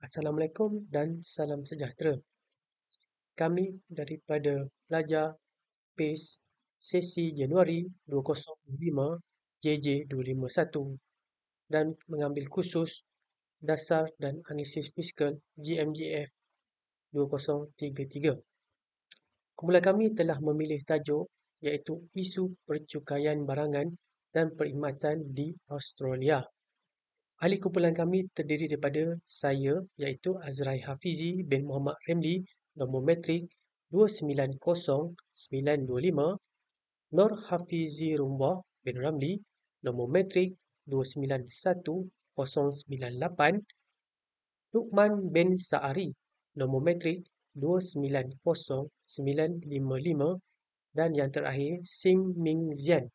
Assalamualaikum dan salam sejahtera. Kami daripada pelajar PACE sesi Januari 2025 JJ251 dan mengambil kursus Dasar dan Analisis Fiskal GMGF 2033. Kumpulan kami telah memilih tajuk iaitu Isu Percukaian Barangan dan Perkhidmatan di Australia. Ahli kumpulan kami terdiri daripada saya iaitu Azrai Hafizi bin Muhammad Remli, nombor metrik 290925, Nur Hafizi Rumbah bin Ramli, nombor metrik 291098, Luqman bin Saari, nombor metrik 290955, dan yang terakhir Sim Ming Zian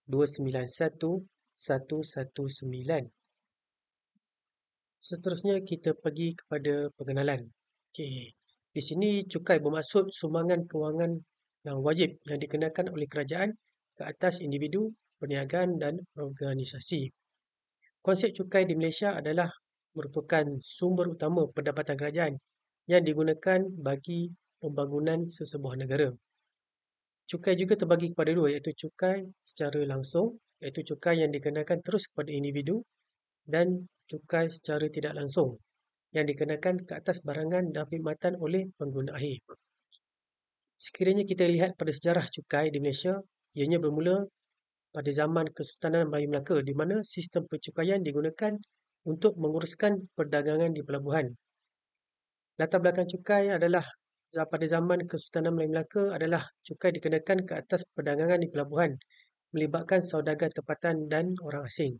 291119. Seterusnya kita pergi kepada pengenalan. Okey. Di sini cukai bermaksud sumbangan kewangan yang wajib yang dikenakan oleh kerajaan ke atas individu, perniagaan dan organisasi. Konsep cukai di Malaysia adalah merupakan sumber utama pendapatan kerajaan yang digunakan bagi pembangunan sesebuah negara. Cukai juga terbagi kepada dua iaitu cukai secara langsung iaitu cukai yang dikenakan terus kepada individu dan cukai secara tidak langsung yang dikenakan ke atas barangan dan perkhidmatan oleh pengguna akhir. Sekiranya kita lihat pada sejarah cukai di Malaysia, ianya bermula pada zaman Kesultanan Melayu Melaka di mana sistem percukaian digunakan untuk menguruskan perdagangan di pelabuhan. Latar belakang cukai adalah pada zaman Kesultanan Melayu Melaka adalah cukai dikenakan ke atas perdagangan di pelabuhan melibatkan saudagar tempatan dan orang asing.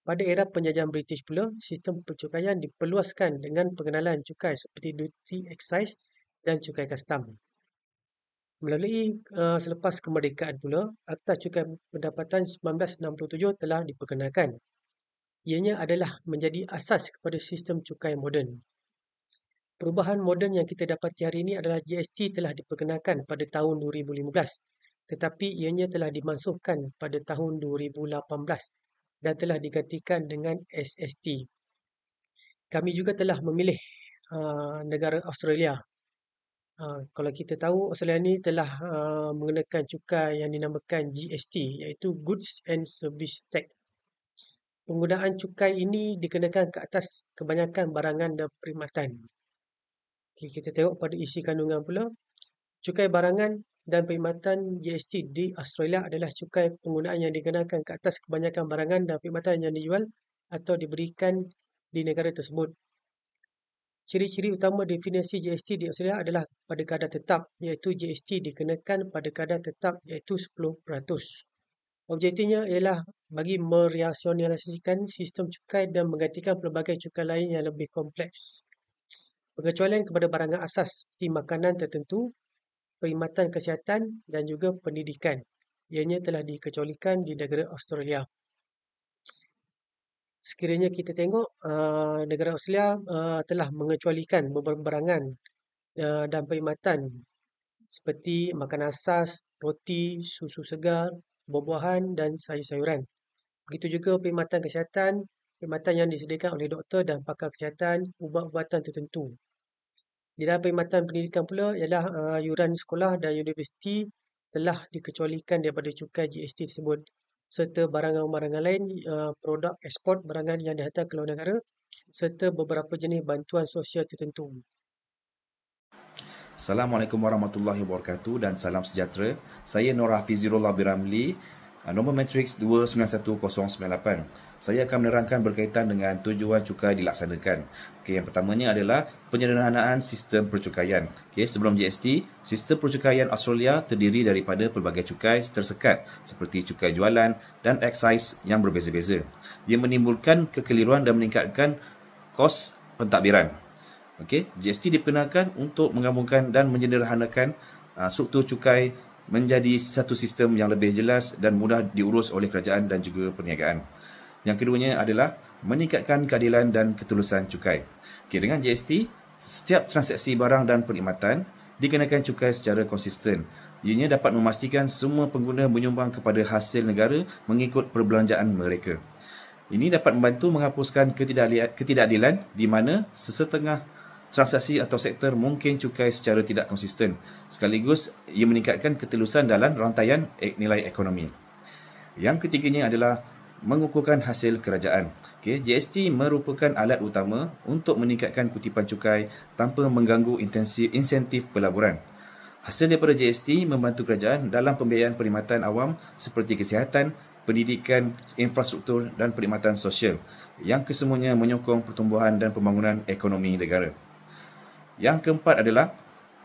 Pada era penjajahan British pula, sistem percukaian diperluaskan dengan pengenalan cukai seperti duty excise dan cukai kastam. Selepas kemerdekaan pula, Akta Cukai Pendapatan 1967 telah diperkenalkan. Ianya adalah menjadi asas kepada sistem cukai moden. Perubahan moden yang kita dapati hari ini adalah GST telah diperkenalkan pada tahun 2015, tetapi ianya telah dimansuhkan pada tahun 2018. Dan telah digantikan dengan SST. Kami juga telah memilih negara Australia. Kalau kita tahu, Australia ini telah mengenakan cukai yang dinamakan GST iaitu Goods and Service Tax. Penggunaan cukai ini dikenakan ke atas kebanyakan barangan dan perkhidmatan. Okay, kita tengok pada isi kandungan pula. Cukai barangan dan perkhidmatan GST di Australia adalah cukai penggunaan yang dikenakan ke atas kebanyakan barangan dan perkhidmatan yang dijual atau diberikan di negara tersebut. Ciri-ciri utama definisi GST di Australia adalah pada kadar tetap iaitu GST dikenakan pada kadar tetap iaitu 10%. Objektifnya ialah bagi merasionalisasikan sistem cukai dan menggantikan pelbagai cukai lain yang lebih kompleks. Pengecualian kepada barangan asas seperti makanan tertentu, perkhidmatan kesihatan dan juga pendidikan. Ianya telah dikecualikan di negara Australia. Sekiranya kita tengok, negara Australia telah mengecualikan beberapa barangan dan perkhidmatan seperti makanan asas, roti, susu segar, buah-buahan dan sayur-sayuran. Begitu juga perkhidmatan kesihatan, perkhidmatan yang disediakan oleh doktor dan pakar kesihatan, ubat-ubatan tertentu. Di dalam perkhidmatan pendidikan pula ialah yuran sekolah dan universiti telah dikecualikan daripada cukai GST tersebut serta barangan-barangan lain, produk ekspor barangan yang dihantar ke luar negara serta beberapa jenis bantuan sosial tertentu. Assalamualaikum warahmatullahi wabarakatuh dan salam sejahtera. Saya Nur Hafizirullah bin Ramli, nombor matriks 291098. Saya akan menerangkan berkaitan dengan tujuan cukai dilaksanakan. Okey, yang pertamanya adalah penyederhanaan sistem percukaian. Okey, sebelum GST, sistem percukaian Australia terdiri daripada pelbagai cukai tersekat seperti cukai jualan dan excise yang berbeza-beza. Ia menimbulkan kekeliruan dan meningkatkan kos pentadbiran. Okey, GST diperkenalkan untuk menggabungkan dan menyederhanakan struktur cukai menjadi satu sistem yang lebih jelas dan mudah diurus oleh kerajaan dan juga perniagaan. Yang keduanya adalah meningkatkan keadilan dan ketulusan cukai. Okay, dengan GST, setiap transaksi barang dan perkhidmatan dikenakan cukai secara konsisten. Ianya dapat memastikan semua pengguna menyumbang kepada hasil negara mengikut perbelanjaan mereka. Ini dapat membantu menghapuskan ketidakadilan di mana sesetengah transaksi atau sektor mungkin cukai secara tidak konsisten. Sekaligus, ia meningkatkan ketelusan dalam rantaian nilai ekonomi. Yang ketiganya adalah mengukuhkan hasil kerajaan. GST merupakan alat utama untuk meningkatkan kutipan cukai tanpa mengganggu insentif pelaburan. Hasil daripada GST membantu kerajaan dalam pembiayaan perkhidmatan awam seperti kesihatan, pendidikan, infrastruktur dan perkhidmatan sosial yang kesemuanya menyokong pertumbuhan dan pembangunan ekonomi negara. Yang keempat adalah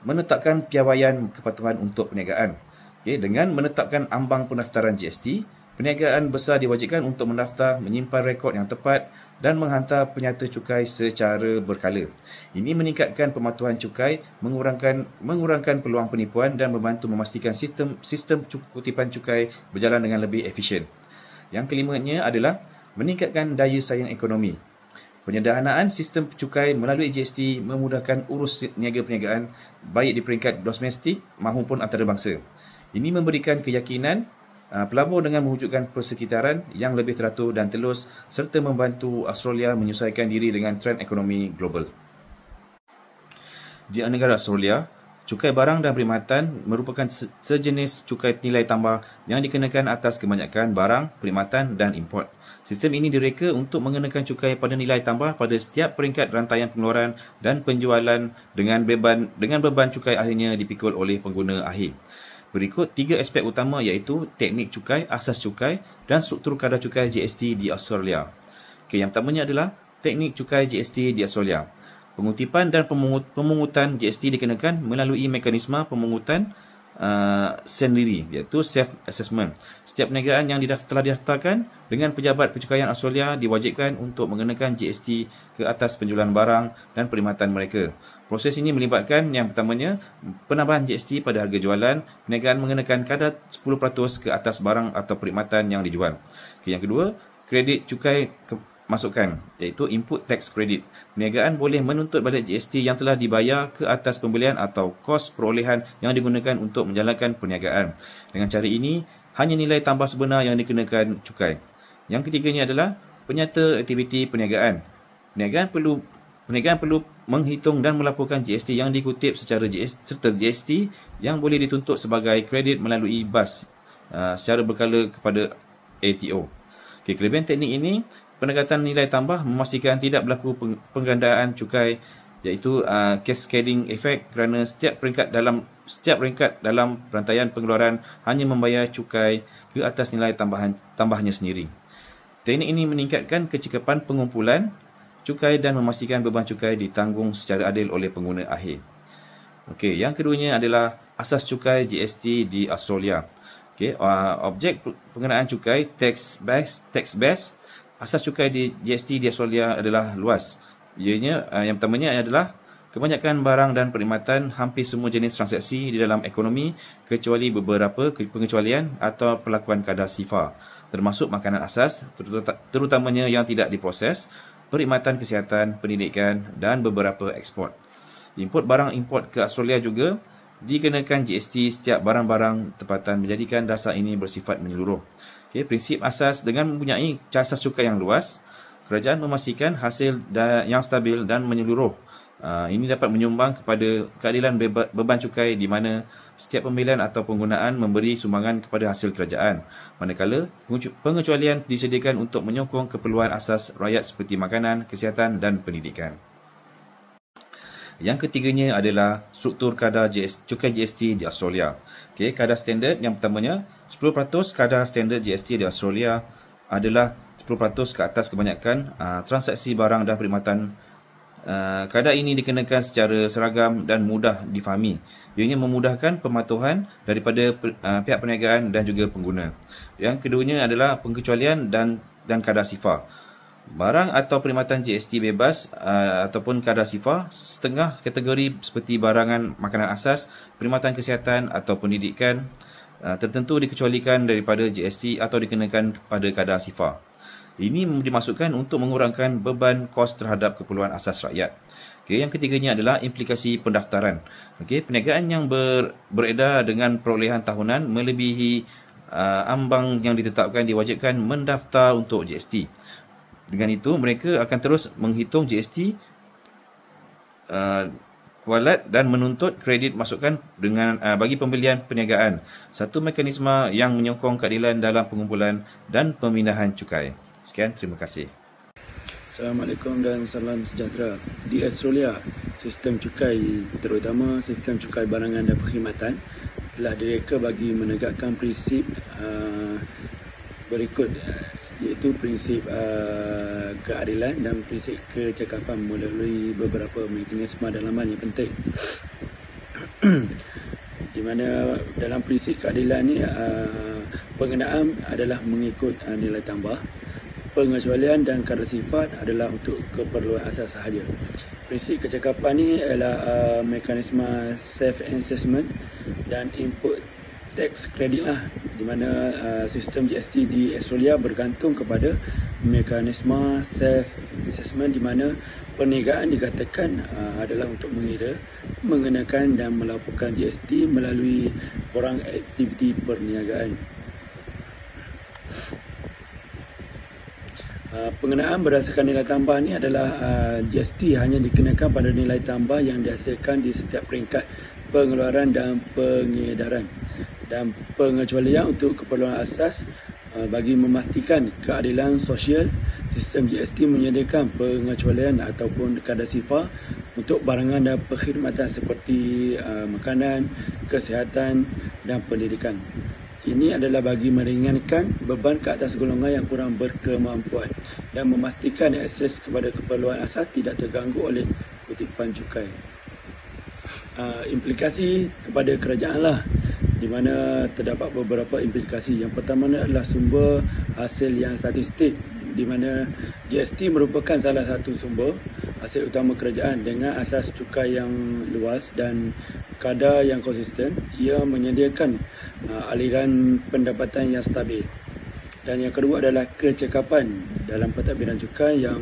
menetapkan piawaian kepatuhan untuk perniagaan. Dengan menetapkan ambang pendaftaran GST, perniagaan besar diwajibkan untuk mendaftar, menyimpan rekod yang tepat dan menghantar penyata cukai secara berkala. Ini meningkatkan pematuhan cukai, mengurangkan peluang penipuan dan membantu memastikan sistem kutipan cukai berjalan dengan lebih efisien. Yang kelimanya adalah meningkatkan daya saing ekonomi. Penyederhanaan sistem cukai melalui GST memudahkan urus niaga perniagaan baik di peringkat domestik maupun antarabangsa. Ini memberikan keyakinan pelabur dengan mewujudkan persekitaran yang lebih teratur dan telus serta membantu Australia menyesuaikan diri dengan trend ekonomi global. Di negara Australia, cukai barang dan perkhidmatan merupakan sejenis cukai nilai tambah yang dikenakan atas kebanyakan barang, perkhidmatan dan import. Sistem ini direka untuk mengenakan cukai pada nilai tambah pada setiap peringkat rantaian pengeluaran dan penjualan dengan beban cukai akhirnya dipikul oleh pengguna akhir. Berikut 3 aspek utama iaitu teknik cukai, asas cukai dan struktur kadar cukai GST di Australia. Yang pertamanya adalah teknik cukai GST di Australia. Pengutipan dan pemungutan GST dikenakan melalui mekanisme pemungutan sendiri iaitu self-assessment. Setiap perniagaan yang telah didaftarkan dengan Pejabat Percukaian Australia diwajibkan untuk mengenakan GST ke atas penjualan barang dan perkhidmatan mereka. Proses ini melibatkan yang pertamanya penambahan GST pada harga jualan, perniagaan mengenakan kadar 10% ke atas barang atau perkhidmatan yang dijual. Yang kedua, kredit cukai masukan iaitu input tax credit. Perniagaan boleh menuntut balik GST yang telah dibayar ke atas pembelian atau kos perolehan yang digunakan untuk menjalankan perniagaan. Dengan cara ini, hanya nilai tambah sebenar yang dikenakan cukai. Yang ketiganya adalah penyata aktiviti perniagaan. Perniagaan perlu menghitung dan melaporkan GST yang dikutip secara serta GST yang boleh dituntut sebagai kredit melalui BAS secara berkala kepada ATO. Kelebihan teknik ini, pendekatan nilai tambah memastikan tidak berlaku penggandaan cukai iaitu cascading effect kerana setiap peringkat dalam rantaian pengeluaran hanya membayar cukai ke atas nilai tambahnya sendiri. Teknik ini meningkatkan kecekapan pengumpulan cukai dan memastikan beban cukai ditanggung secara adil oleh pengguna akhir. Yang keduanya adalah asas cukai GST di Australia. Objek pengenaan cukai tax base. Asas cukai di GST di Australia adalah luas. Ianya yang pertamanya adalah kebanyakan barang dan perkhidmatan hampir semua jenis transaksi di dalam ekonomi kecuali beberapa pengecualian atau perlakuan kadar SIFA, termasuk makanan asas terutamanya yang tidak diproses, perkhidmatan kesihatan, pendidikan dan beberapa ekspor. Import barang import ke Australia juga dikenakan GST setiap barang-barang tempatan menjadikan dasar ini bersifat menyeluruh. Prinsip asas dengan mempunyai asas cukai yang luas, kerajaan memastikan hasil yang stabil dan menyeluruh. Ini dapat menyumbang kepada keadilan beban cukai di mana setiap pembelian atau penggunaan memberi sumbangan kepada hasil kerajaan. Manakala pengecualian disediakan untuk menyokong keperluan asas rakyat seperti makanan, kesihatan dan pendidikan. Yang ketiganya adalah struktur kadar cukai GST di Australia. Kadar standard yang pertamanya 10% kadar standard GST di Australia adalah 10% ke atas kebanyakan transaksi barang dan perkhidmatan. Kadar ini dikenakan secara seragam dan mudah difahami. Ianya memudahkan pematuhan daripada pihak perniagaan dan juga pengguna. Yang keduanya adalah pengecualian dan kadar SIFA. Barang atau perkhidmatan GST bebas ataupun kadar SIFA setengah kategori seperti barangan makanan asas, perkhidmatan kesihatan atau pendidikan tertentu dikecualikan daripada GST atau dikenakan kepada kadar SIFA. Ini dimasukkan untuk mengurangkan beban kos terhadap keperluan asas rakyat. Yang ketiganya adalah implikasi pendaftaran. Perniagaan yang beredar dengan perolehan tahunan melebihi ambang yang ditetapkan diwajibkan mendaftar untuk GST. Dengan itu, mereka akan terus menghitung GST kualat dan menuntut kredit masukan dengan bagi pembelian perniagaan. Satu mekanisme yang menyokong keadilan dalam pengumpulan dan pemindahan cukai. Sekian, terima kasih. Assalamualaikum dan salam sejahtera. Di Australia, sistem cukai, terutama sistem cukai barangan dan perkhidmatan, telah direka bagi menegakkan prinsip berikut, iaitu prinsip keadilan dan prinsip kecekapan melalui beberapa mekanisme dalaman yang penting. Di mana dalam prinsip keadilan ni pengenaan adalah mengikut nilai tambah, pengecualian dan kadar sifat adalah untuk keperluan asas sahaja. Prinsip kecekapan ni adalah mekanisme self-assessment dan input tax credit lah, di mana sistem GST di Australia bergantung kepada mekanisme self-assessment, di mana perniagaan dikatakan adalah untuk mengira, mengenakan dan melaporkan GST melalui borang aktiviti perniagaan. Pengenaan berdasarkan nilai tambah ni adalah GST hanya dikenakan pada nilai tambah yang dihasilkan di setiap peringkat pengeluaran dan pengedaran, dan pengecualian untuk keperluan asas. Bagi memastikan keadilan sosial, sistem GST menyediakan pengecualian ataupun kadar sifar untuk barangan dan perkhidmatan seperti makanan, kesihatan dan pendidikan. Ini adalah bagi meringankan beban ke atas golongan yang kurang berkemampuan dan memastikan akses kepada keperluan asas tidak terganggu oleh kutipan cukai. Implikasi kepada kerajaan lah, di mana terdapat beberapa implikasi. Yang pertama adalah sumber hasil yang statistik, di mana GST merupakan salah satu sumber hasil utama kerajaan. Dengan asas cukai yang luas dan kadar yang konsisten, ia menyediakan aliran pendapatan yang stabil. Dan yang kedua adalah kecekapan dalam pentadbiran cukai yang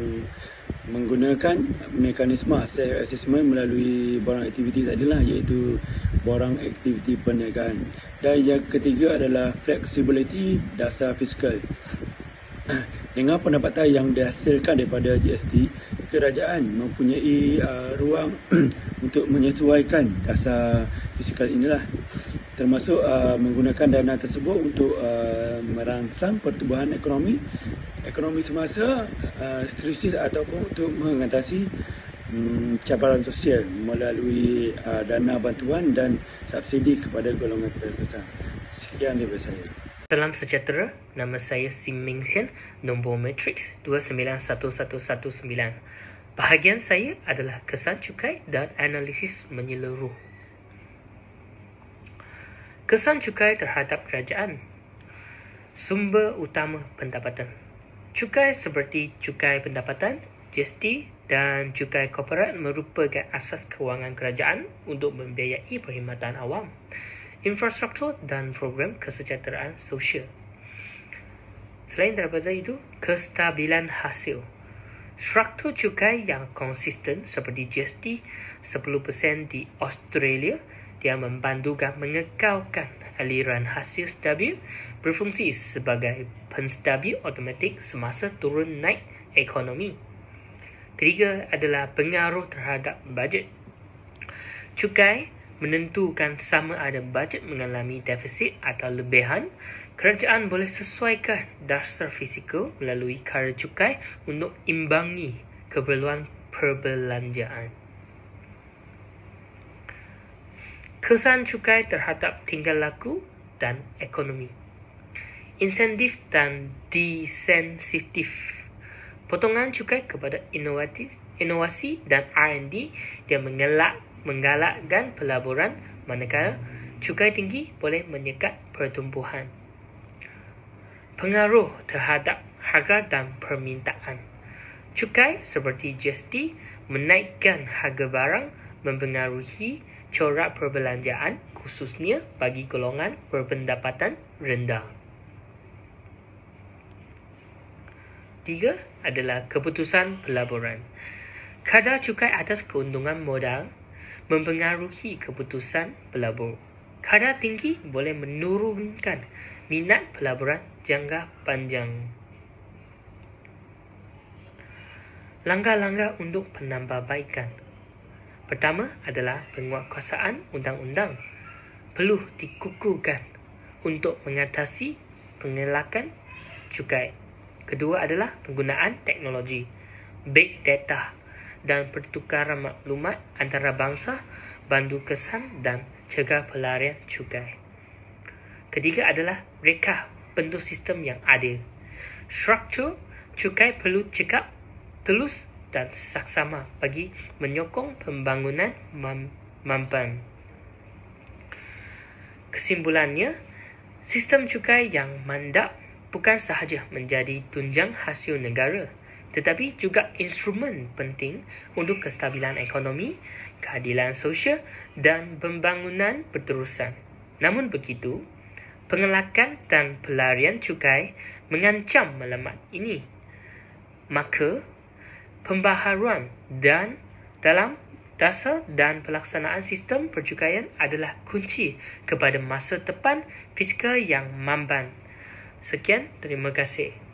menggunakan mekanisme self-assessment melalui borang aktiviti tadilah, iaitu borang aktiviti perniagaan. Dan yang ketiga adalah flexibility dasar fiskal. Dengan pendapatan yang dihasilkan daripada GST, kerajaan mempunyai ruang untuk menyesuaikan dasar fiskal inilah, termasuk menggunakan dana tersebut untuk merangsang pertumbuhan ekonomi semasa krisis ataupun untuk mengatasi cabaran sosial melalui dana bantuan dan subsidi kepada golongan terkesan. Sekian daripada saya. Salam sejahtera, nama saya Sim Ming Sian, nombor matriks 291119. Bahagian saya adalah kesan cukai dan analisis menyeluruh. Kesan cukai terhadap kerajaan. Sumber utama pendapatan. Cukai seperti cukai pendapatan, GST dan cukai korporat merupakan asas kewangan kerajaan untuk membiayai perkhidmatan awam, infrastruktur dan program kesejahteraan sosial. Selain daripada itu, kestabilan hasil. Struktur cukai yang konsisten seperti GST 10% di Australia, dia membantu mengekalkan aliran hasil stabil, berfungsi sebagai penstabil automatik semasa turun naik ekonomi. Ketiga adalah pengaruh terhadap bajet. Cukai menentukan sama ada bajet mengalami defisit atau lebihan. Kerajaan boleh sesuaikan dasar fizikal melalui kadar cukai untuk imbangi keperluan perbelanjaan. Kesan cukai terhadap tingkah laku dan ekonomi. Insentif dan disensitif. Potongan cukai kepada inovasi dan R&D dia menggalakkan pelaburan, manakala cukai tinggi boleh menyekat pertumbuhan. Pengaruh terhadap harga dan permintaan. Cukai seperti GST menaikkan harga barang, mempengaruhi corak perbelanjaan khususnya bagi golongan berpendapatan rendah. 3 adalah keputusan pelaburan. Kadar cukai atas keuntungan modal mempengaruhi keputusan pelabur. Kadar tinggi boleh menurunkan minat pelaburan jangka panjang. Langkah-langkah untuk penambahbaikan. Pertama adalah penguatkuasaan undang-undang. Perlu dikukuhkan untuk mengatasi pengelakan cukai. Kedua adalah penggunaan teknologi, big data dan pertukaran maklumat antara bangsa, bantu kesan dan cegah pelarian cukai. Ketiga adalah reka bentuk sistem yang adil. Struktur cukai perlu cekap, telus dan saksama bagi menyokong pembangunan mampan. Kesimpulannya, sistem cukai yang mandap bukan sahaja menjadi tunjang hasil negara, tetapi juga instrumen penting untuk kestabilan ekonomi, keadilan sosial dan pembangunan berterusan. Namun begitu, pengelakan dan pelarian cukai mengancam melemat ini. Maka, pembaharuan dan dalam dasar dan pelaksanaan sistem percukaian adalah kunci kepada masa depan fiskal yang mamban. Sekian, terima kasih.